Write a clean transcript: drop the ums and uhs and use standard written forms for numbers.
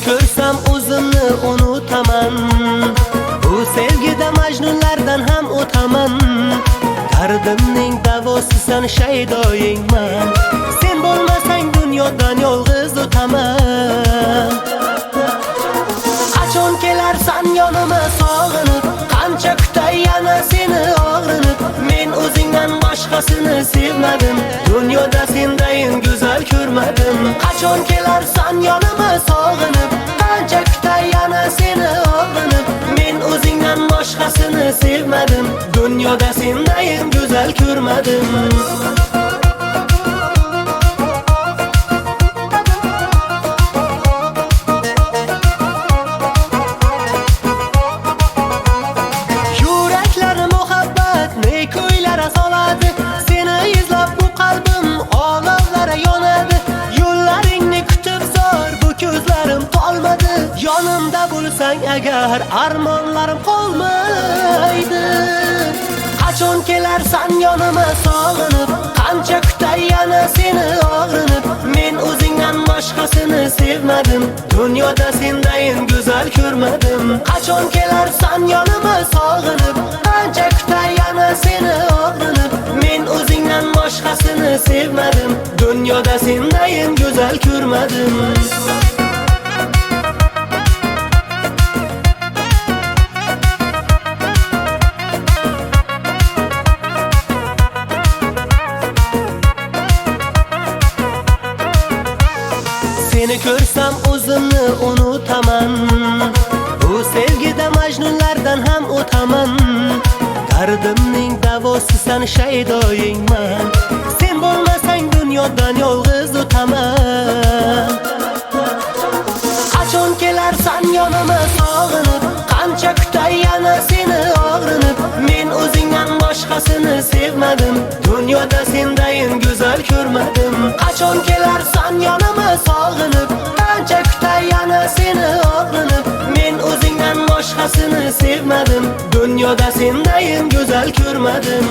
ko'rsam o'zimni unutaman. Bu sevgida majnunlardan ham o'taman. Dardimning davosisan, shaydoyingman. Sen bo'lmasang dunyodan yolg'iz o'taman. Qachon kelarsan yonima sog'inib, qancha kutay yana seni og'rinib. Men o'zingdan boshqasini sevmadim, dunyoda sendayin go'zal ko'rmadim. Qachon kelarsan yonima sog'inib, qancha kutay yana seni og'rinib. Men o'zingdan boshqasini sevmadim, dunyoda sendayin go'zal ko'rmadim. Seni izlab bu qalbim olovlara yonadi. Yo'llaringni kutib zor bu ko'zlarim tolmadi. Yonimda bo'lsang agar armonlarim qolmaydi. Qachon kelarsan yonima sog'inib, qancha kutay yana seni og'rinib. Men o'zingdan boshqasini sevmadim, dunyoda sendayin go'zal ko'rmadim. Qachon kelarsan yonima sog'inib, qancha kutay yana seni og'rinib. Men o'zingdan boshqasini sevmadim, dunyoda sendayin go'zal ko'rmadim. Seni ko'rsam o'zimni unutaman. Bu sevgida majnunlardan ham o'taman. Dardimning davosisan, shaydoyingman. Sen bo'lmasang dunyodan yolg'iz o'taman. Qachon kelarsan yonima sog'inib, qancha kutay yana seni og'rinib. Men o'zingdan boshqasini sevmadim, dunyoda sendayin go'zal ko'rmadim. Qachon kelarsan yonima sog'inib, qancha kutay yana seni og'rinib. Men o'zingdan boshqasini sevmadim, dunyoda sendayin go'zal ko'rmadim.